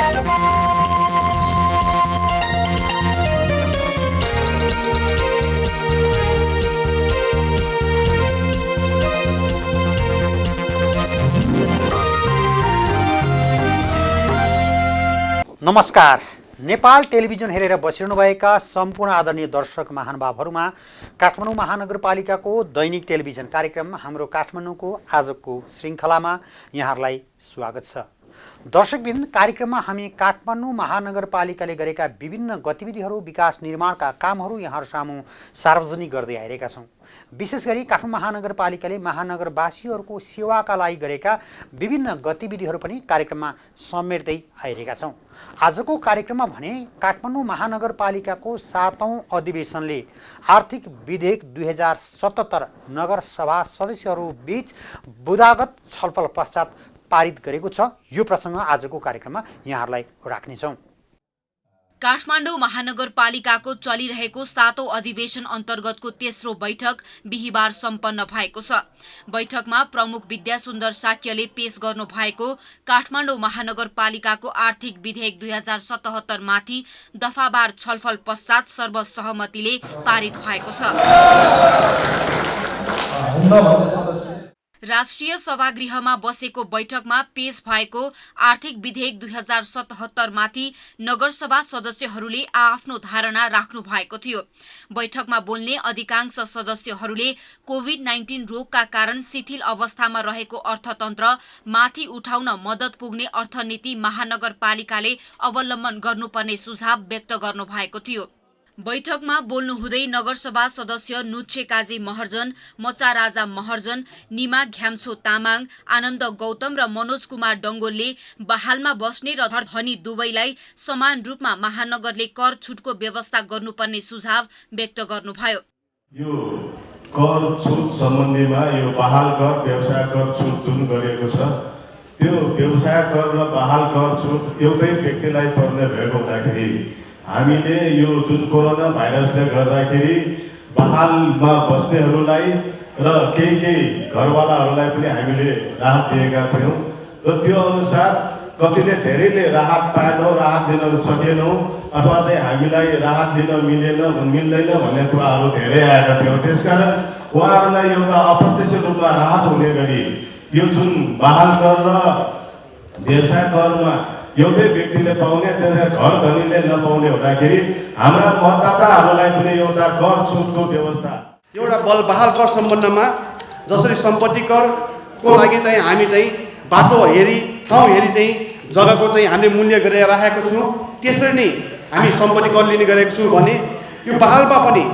नमस्कार। नेपाल टेलिभिजन हेरेर बसिरहनुभएका सम्पूर्ण आदरणीय दर्शक महानुभावहरूमा काठमाडौँ महानगरपालिकाको दैनिक टेलिभिजन कार्यक्रम हाम्रो काठमाडौँको आजको श्रृङ्खलामा यहाँहरूलाई स्वागत छ। दर्शकबिन, कार्यक्रममा हामी काठमाडौँ महानगरपालिकाले गरेका विभिन्न गतिविधिहरू, विकास निर्माणका कामहरू यहाँहरू सामु सार्वजनिक गर्दै आइरहेका छौँ। विशेष गरी काठमाडौँ महानगरपालिकाले महानगरवासीहरूको सेवाका लागि गरेका विभिन्न गतिविधिहरू पनि कार्यक्रममा समेट्दै आइरहेका छौँ। आजको कार्यक्रममा भने काठमाडौँ महानगरपालिकाको 7औं अधिवेशनले आर्थिक विधेयक 2077 नगरसभा सदस्यहरू बीच बुदागत छलफल पश्चात पारित गरेको छ। यो प्रसङ्ग आजको कार्यक्रममा यहाँहरूलाई राख्नेछौँ। काठमाडौँ महानगरपालिकाको चलिरहेको 7औं अधिवेशन अन्तर्गतको तेस्रो बैठक बिहीबार सम्पन्न भएको छ। बैठकमा प्रमुख विद्यासुन्दर साक्यले पेश गर्नु भएको काठमाडौँ महानगरपालिकाको आर्थिक विधेयक 2077 माथि दफावार छलफल पश्चात सर्वसहमतिले पारित भएको छ। राष्ट्रिय सभागृहमा बसेको बैठकमा पेश भएको आर्थिक विधेयक 2077 माथि नगरसभा सदस्यहरूले आफ्नो धारणा राख्नु भएको थियो। बैठकमा बोल्ने अधिकांश सदस्यहरूले कोभिड-19 रोगका कारण शिथिल अवस्थामा रहेको अर्थतन्त्र माथि उठाउन मद्दत पुग्ने अर्थनीति महानगरपालिकाले अवलम्बन गर्नुपर्ने सुझाव व्यक्त गर्नु भएको थियो। बैठकमा बोल्नुहुँदै नगरसभा सदस्य नुच्छे काजी महर्जन, मचा राजा महर्जन, निमा घ्याम्छो तामाङ, आनन्द गौतम र मनोज कुमार डङ्गोलले बहालमा बस्ने र धनी दुवैलाई समान रूपमा महानगरले कर छुटको व्यवस्था गर्नुपर्ने सुझाव व्यक्त गर्नुभयो। यो कर छुट सम्बन्धीमा यो बहाल कर, व्यवसाय कर छुट जुन गरिएको छ, त्यो व्यवसाय कर र बहाल कर छुट एउटै व्यक्तिलाई पर्ने भएको हुँदाखेरि हामीले यो जुन कोरोना भाइरसले गर्दाखेरि बहालमा बस्नेहरूलाई र केही घरवालाहरूलाई पनि हामीले राहत दिएका थियौँ र त्यो अनुसार कतिले धेरैले राहत पाएनौँ, राहत लिन सकेनौँ, अथवा चाहिँ हामीलाई राहत लिन मिल्दैन भन्ने कुराहरू धेरै आएका थियौँ। त्यसकारण उहाँहरूलाई एउटा अप्रत्यक्ष रूपमा राहत हुने गरी यो जुन बहाल कर र व्यवसाय करमा एउटै व्यक्तिले पाउने, त्यसलाई घर धनीले नपाउने हुँदाखेरि हाम्रा मतदाताहरूलाई पनि एउटा कर छुटको व्यवस्था, एउटा बहाल कर सम्बन्धमा जसरी सम्पत्ति करको लागि चाहिँ हामी चाहिँ बाटो हेरी ठाउँ हेरी चाहिँ जग्गाको चाहिँ हामीले मूल्य गरेर राखेको छौँ, त्यसरी नै हामी सम्पत्ति कर लिने गरेको छौँ भने यो बहालमा पनि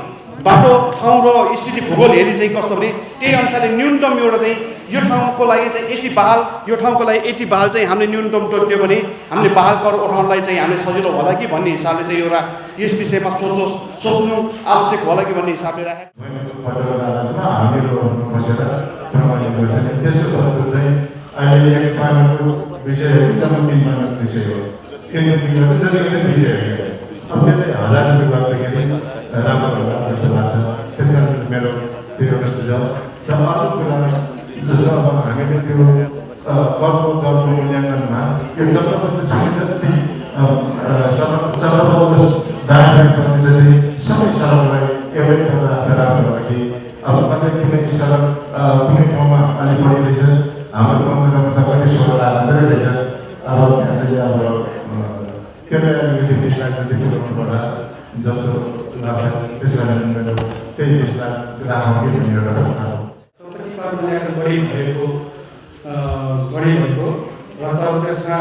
बाटो ठाउँ र स्थिति भूगोल हेरी चाहिँ कस्तो भने त्यही अनुसारले न्यूनतम एउटा चाहिँ यो ठाउँको लागि चाहिँ 80 बहाल, यो ठाउँको लागि 80 बहाल चाहिँ हामीले न्यूनतम तोक्यो भने हामीले बहाल कर उठाउनलाई चाहिँ हामीले सजिलो होला कि भन्ने हिसाबले चाहिँ एउटा यस विषयमा सोच्नु आवश्यक होला कि भन्ने हिसाबले राखेको। अहिले एक पानीको विषय हो, 3 पानीको विषय हो, 3 विषय चाहिँ विषय हो। अब त्यसले 1000 रुपियाँ गर्दाखेरि राम्रो होला जस्तो लाग्छ। त्यसकारण मेरो त्यो एउटा सुझाव र अर्को कुरामा जस्तो अब हामीले त्यो करको दरको मूल्याङ्कनमा यो चक्रवृद्धि जति चक्रवृद्धि दायरा पर्ने चाहिँ सबै सडकलाई एउटै ठाउँमा राख्दा राम्रो होला कि अब कतै कुनै सडक कुनै ठाउँमा अलिक बढी रहेछ, हाम्रो गाउँमा त कति सोह्र राख्दै रहेछ। अब त्यहाँ चाहिँ अब त्यसलाई अलिकति बिस लाग्छ चाहिँ किलोमिटर पर्दा जस्तो लाग्छ। त्यस कारण मेरो त्यही बिसलाई राखौँ कि भन्ने एउटा प्रस्ताव हो। बढी भएको र तब त्यसमा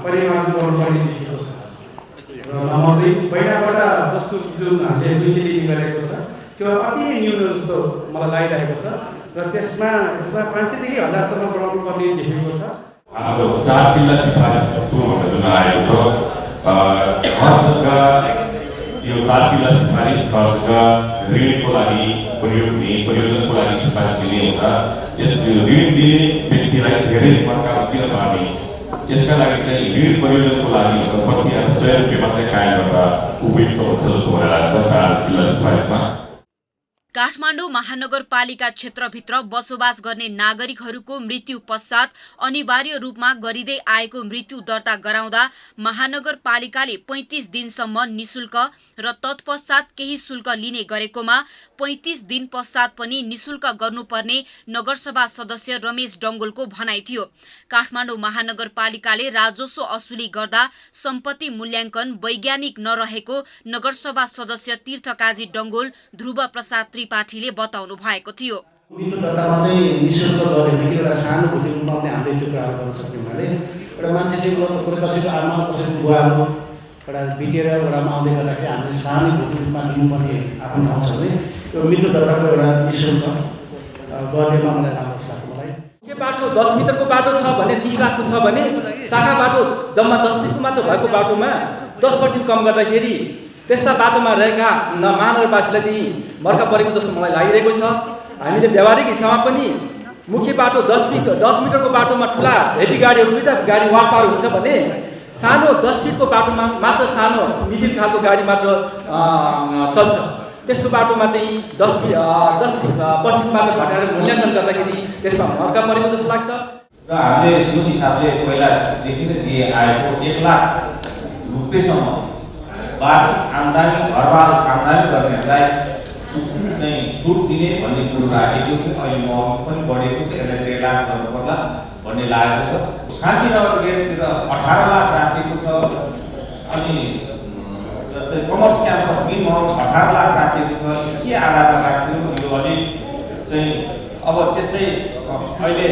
परिमार्जन गर्नुपर्ने देखिएको छ र नमर्दै पहिलाबाट वस्तु जुन हामीले 200 देखि गरेको छ त्यो अति नै न्यून जस्तो मलाई लागिरहेको छ र त्यसमा 500 देखि 1000 सम्म बढाउनु पर्ने देखिएको छ। हाम्रो 4 किल्ला सिफारिस वस्तु भनेर जुन आएको छ, यो 4 किल्ला सिफारिस खर्चका ऋणको लागि परियोजनको लागि सिफारिस दिने हुँदा यस ऋण दिने व्यक्तिलाई धेरै प्रकारको किन पार्ने, यसका लागि चाहिँ ऋण परियोजनको लागि कति 100 रुपियाँ मात्रै कायम गर्दा उपयुक्त हुन्छ जस्तो मलाई लाग्छ 4 किल्ला सिफारिसमा। काठमाडौँ महानगरपालिका क्षेत्रभित्र बसोबास गर्ने नागरिकहरूको मृत्यु पश्चात अनिवार्य रूपमा गरिँदै आएको मृत्यु दर्ता गराउँदा महानगरपालिकाले 35 दिनसम्म निशुल्क र तत्पश्चात केही शुल्क लिने गरेकोमा 35 दिन पश्चात पनि निशुल्क गर्नुपर्ने नगरसभा सदस्य रमेश डंगोलको भनाइ थियो। काठमाडौँ महानगरपालिकाले राजस्व असुली गर्दा सम्पत्ति मूल्याङ्कन वैज्ञानिक नरहेको नगरसभा सदस्य तीर्थकाजी डंगोल ध्रुव प्रसाद त्रिपाठीले बताउनु भएको थियो। मृत्यु दर्तामा चाहिँ निशुल्क गरेदेखि एउटा सानो भूमि रूपमा पनि हामीले त्यो कुराहरू गर्न सक्ने हुनाले एउटा मान्छे चाहिँ कसैको आमा कसैको बुवाहरू एउटा बितेर एउटामा आउँदै गर्दाखेरि हामीले सानो भूमि रूपमा लिनुपर्ने आफ्नो ठाउँ छ भने यो मृत्यु दर्ताको एउटा निशुल्क गरेमा मलाई राम्रो लाग्छ। मलाई के बाटो 10 मिटरको बाटो छ भने 30 लाखको छ भने शाखा बाटो जम्मा 10 मिटर मात्र भएको बाटोमा 10% कम गर्दाखेरि त्यस्ता बाटोमा रहेका महानगरवासीलाई चाहिँ मर्का परेको जस्तो मलाई लागिरहेको छ। हामीले व्यावहारिक हिसाबमा पनि मुख्य बाटो 10 मिटरको बाटोमा ठुला हेभी गाडीहरू दुईटा गाडी वाटपार हुन्छ भने सानो 10 फिटको बाटोमा मात्र सानो मिडिल खालको गाडी मात्र चल्छ। त्यसको बाटोमा चाहिँ 10% मात्र घटाएर मूल्याङ्कन गर्दाखेरि त्यसमा मर्का परेको जस्तो लाग्छ। र हामीले जुन हिसाबले पहिलादेखि नै दिए आएको 1 लाख रुपियाँसम्म वार्षिक आम्दानी घरबाल आम्दानी गर्नेहरूलाई चाहिँ छुट दिने भन्ने कुरो राखेको थियो। अहिले महँगी पनि बढेको छ, यसलाई 1.5 लाख गर्नु पर्ला भन्ने लागेको छ। शान्तिनगर गेटतिर 18 लाख राखेको छ, अनि जस्तै कमर्स क्याम्पस मिनिमम 18 लाख राखेको छ। के आधारमा राख्थ्यो यो अलिक चाहिँ अब त्यस्तै अहिले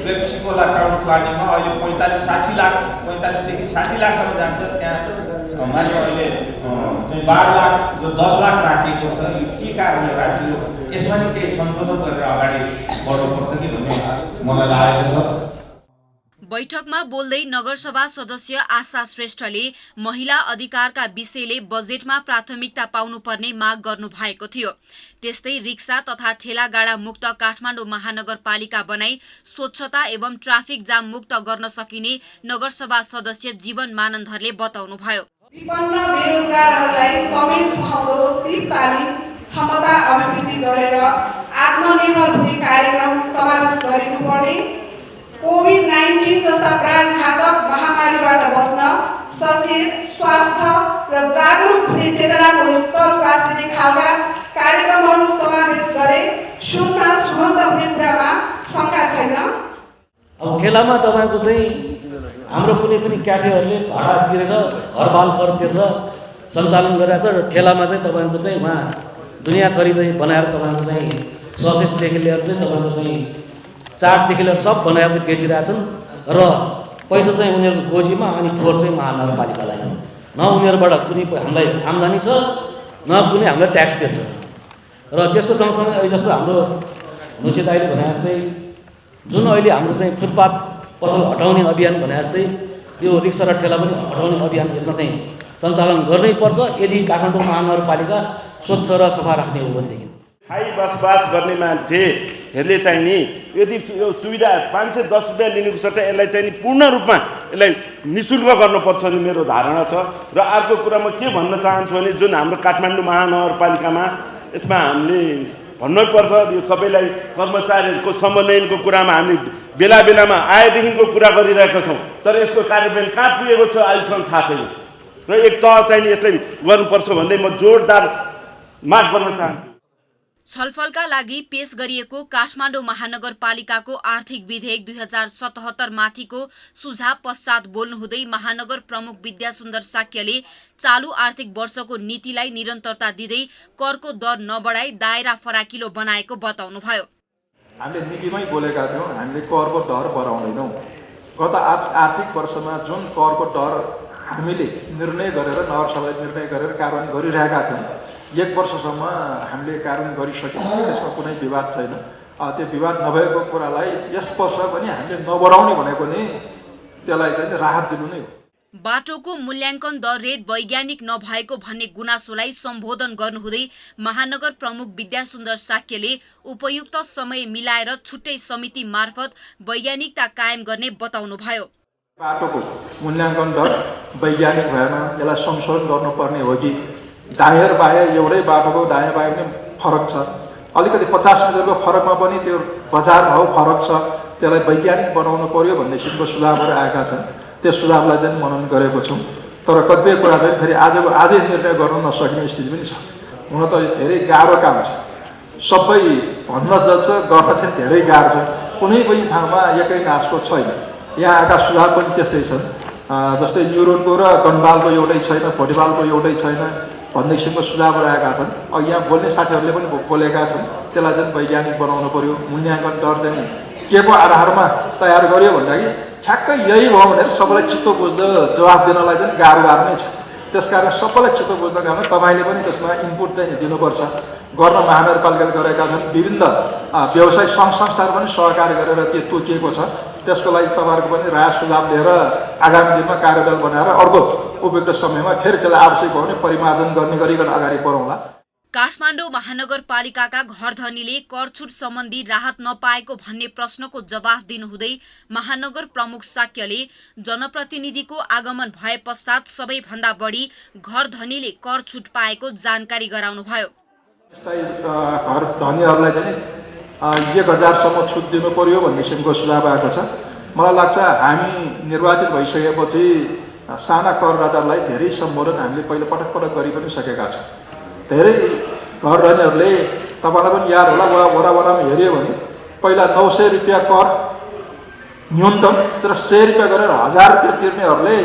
पेप्सीकोला टाउन प्लानिङमा अहिले 45-60 लाख 45 देखि 60 लाखसम्म जान्छ। त्यहाँ मान्छे अहिले 12 लाख जो 10 लाख राखिएको छ, के कारणले राखियो यसमा नि केही संशोधन गरेर अगाडि बढ्नुपर्छ कि भन्ने मलाई लागेको छ। बैठकमा बोल्दै नगरसभा सदस्य आशा श्रेष्ठले महिला अधिकारका विषयले बजेटमा प्राथमिकता पाउनुपर्ने माग गर्नु भएको थियो। त्यस्तै रिक्सा तथा ठेलागाडा मुक्त काठमाडौँ महानगरपालिका बनाई स्वच्छता एवं ट्राफिक जाम मुक्त गर्न सकिने नगरसभा सदस्य जीवन मानन्दरले बताउनुभयो। विपन्न बेरोजगारहरूलाई समय सुहाउँदो सिप तालिम क्षमता अभिवृद्धि गरेर आत्मनिर्भर हुने कार्यक्रम समावेश गरिनुपर्ने, कोभिड-19 जस्ता प्राणघातक महामारीबाट बच्न सचेत, स्वास्थ्य र जागरुक हुने चेतनाको स्तर उकासिने खालका कार्यक्रमहरू समावेश गरे सुनमा सुगन्ध हुने कुरामा शङ्का छैन। अब ठेलामा तपाईँको चाहिँ हाम्रो कुनै पनि क्याफेहरूले भाडा तिरेर घरबाल कर तिरेर सञ्चालन गरिरहेको छ र ठेलामा चाहिँ तपाईँको चाहिँ उहाँ दुनियाँ खरिदै बनाएर तपाईँको चाहिँ ससेसदेखि लिएर चाहिँ तपाईँको चाहिँ चाटदेखि लिएर सब बनाएर चाहिँ बेचिरहेछन् र पैसा चाहिँ उनीहरूको गोजीमा अनि फोहोर चाहिँ महानगरपालिकालाई, न उनीहरूबाट कुनै हामीलाई आम्दानी छ न कुनै हामीलाई ट्याक्स दिन्छ। र त्यस्तो सँगसँगै अहिले जस्तो हाम्रो मुख्य दाइले भने जस्तै जुन अहिले हाम्रो चाहिँ फुटपाथ पसल हटाउने अभियान भने जस्तै यो रिक्सा र ठेला पनि हटाउने अभियान यसमा चाहिँ सञ्चालन गर्नै पर्छ यदि काठमाडौँ महानगरपालिका स्वच्छ र सफा राख्ने हो भनेदेखि। खाइ बसबास गर्ने मान्छेहरूले चाहिँ नि यदि यो सुविधा 510 रुपियाँ लिनुको सट्टा यसलाई चाहिँ नि पूर्ण रूपमा यसलाई निःशुल्क गर्नुपर्छ नि मेरो धारणा छ। र अर्को कुरा म के भन्न चाहन्छु भने जुन हाम्रो काठमाडौँ महानगरपालिकामा यसमा हामीले भन्नुपर्छ यो सबैलाई कर्मचारीहरूको समन्वयनको कुरामा हामी बेला बेलामा आएदेखिको कुरा गरिरहेका छौँ, तर यसको कार्यान्वयन कहाँ पुगेको छ अहिलेसम्म थाहा छैन। र एक तह चाहिँ यसलाई गर्नुपर्छ भन्दै म जोरदार माग गर्न चाहन्छु। छलफलका लागि पेश गरिएको काठमाडौँ महानगरपालिकाको आर्थिक विधेयक 2077 माथिको सुझाव पश्चात बोल्नुहुँदै महानगर प्रमुख विद्यासुन्दर साक्यले चालू आर्थिक वर्षको नीतिलाई निरन्तरता दिँदै करको दर नबढाई दायरा फराकिलो बनाएको बताउनुभयो। हामीले नीतिमै बोलेका थियौँ, हामीले करको दर बढाउँदैनौँ। गत आर्थिक वर्षमा जुन करको दर हामीले निर्णय गरेर नगरसभाले निर्णय गरेर कार्यान्वयन गरिरहेका थियौँ, 1 वर्षसम्म हामीले कार्यान्वयन गरिसक्यौँ, त्यसमा कुनै विवाद छैन। त्यो विवाद नभएको कुरालाई यस वर्ष पनि हामीले नबढाउने भनेको नि त्यसलाई चाहिँ राहत दिनु नै हो। बाटोको मूल्याङ्कन दर रेट वैज्ञानिक नभएको भन्ने गुनासोलाई सम्बोधन गर्नुहुँदै महानगर प्रमुख विद्यासुन्दर साक्यले उपयुक्त समय मिलाएर छुट्टै समिति मार्फत वैज्ञानिकता कायम गर्ने बताउनुभयो। बाटोको मूल्याङ्कन दर वैज्ञानिक भएन, यसलाई संशोधन गर्नुपर्ने हो कि दायाँ बायाँ एउटै बाटोको दायाँ बायाँ नै फरक छ। अलिकति 50 मिटरको फरकमा पनि त्यो बजार भाउ फरक छ, त्यसलाई वैज्ञानिक बनाउनु पर्यो भन्ने किसिमको सुझावहरू आएका छन्। त्यो सुझावलाई चाहिँ मनन गरेको छौँ। तर कतिपय कुरा चाहिँ फेरि आजै निर्णय गर्न नसकिने स्थिति पनि छ। हुन त यो धेरै गाह्रो काम छ, सबै भन्न जल्छ, गर्न चाहिँ धेरै गाह्रो छ। कुनै पनि ठाउँमा एकै नासको छैन। यहाँ आएका सुझाव पनि त्यस्तै छन्। जस्तै न्युरोनको र गनबालको एउटै छैन, फुटबलको एउटै छैन भन्ने किसिमको सुझावहरू आएका छन्। यहाँ बोल्ने साथीहरूले पनि बोलेका छन्। त्यसलाई चाहिँ वैज्ञानिक बनाउनु पर्यो। मूल्याङ्कन दर चाहिँ के को आधारमा तयार गर्यो भन्दाखेरि ठ्याक्कै यही भयो भनेर सबैलाई चित्त बुझ्दो जवाफ दिनलाई चाहिँ गाह्रो नै छ। त्यसकारण सबैलाई चित्त बुझ्न गर्न तपाईँले पनि त्यसमा इनपुट चाहिँ दिनुपर्छ। गर्न महानगरपालिकाले गरेका छन्। विभिन्न व्यवसायिक सङ्घ संस्थाहरू पनि सहकारी गरेर त्यो तोकिएको छ। त्यसको लागि तपाईँहरूको पनि राय सुझाव लिएर आगामी दिनमा कार्यदल बनाएर अर्को उपयुक्त समयमा फेरि त्यसलाई आवश्यक हो भने परिमार्जन गर्ने गरिकन अगाडि बढाउँला। काठमाडौँ महानगरपालिकाका घरधनीले कर छुट सम्बन्धी राहत नपाएको भन्ने प्रश्नको जवाफ दिनुहुँदै महानगर प्रमुख शाक्यले जनप्रतिनिधिको आगमन भए पश्चात सबैभन्दा बढी घरधनीले कर छुट पाएको जानकारी गराउनुभयो। घर धनीहरूलाई चाहिँ 1000 सम्म छुट दिनु पर्यो भन्ने किसिमको सुझाव आएको छ। मलाई लाग्छ हामी निर्वाचित भइसकेपछि साना करदातालाई धेरै सम्बोधन हामीले पहिला पटक गरि पनि सकेका छौँ। धेरै घर धनीहरूले तपाईँलाई पनि याद होला, वडामा हेऱ्यो भने पहिला 900 रुपियाँ कर न्यूनतम, तर 100 रुपियाँ गरेर 1000 रुपियाँ तिर्नेहरूले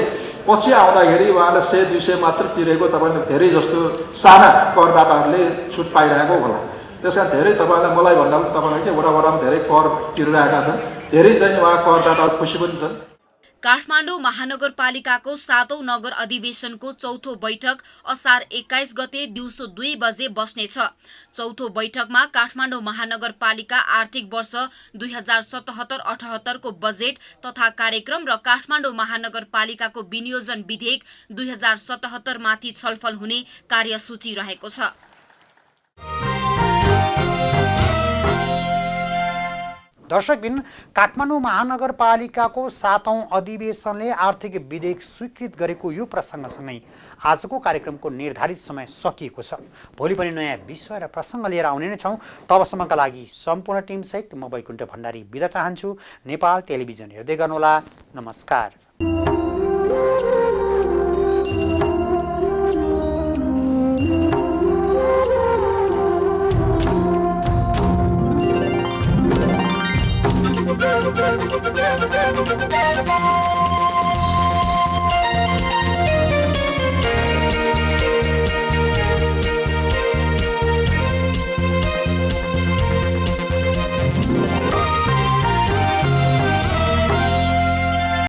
पछि आउँदाखेरि उहाँले 100-200 मात्र तिरेको तपाईँले धेरै जस्तो साना करदाताहरूले छुट पाइरहेको होला। त्यस कारण धेरै तपाईँलाई मलाई भन्दा पनि तपाईँलाई के वडामा धेरै कर तिरिरहेका छन्। धेरै चाहिँ उहाँ करदाताहरू खुसी पनि छन्। काठमाडौँ महानगरपालिकाको 7औं नगर अधिवेशनको चौथो बैठक असार 21 गते दिउँसो 2 बजे बस्नेछ। चौथो बैठकमा काठमाडौँ महानगरपालिका आर्थिक वर्ष 2077-78 को बजेट तथा कार्यक्रम र काठमाडौँ महानगरपालिकाको विनियोजन विधेयक 2077 माथि छलफल हुने कार्यसूची रहेको छ। दर्शकबिन, काठमाडौँ महानगरपालिकाको 7औं अधिवेशनले आर्थिक विधेयक स्वीकृत गरेको यो प्रसङ्गसँगै आजको कार्यक्रमको निर्धारित समय सकिएको छ। भोलि पनि नयाँ विषय र प्रसङ्ग लिएर आउने नै छौँ। तबसम्मका लागि सम्पूर्ण टिमसहित म वैकुण्ठ भण्डारी बिदा चाहन्छु। नेपाल टेलिभिजन हेर्दै गर्नुहोला। नमस्कार।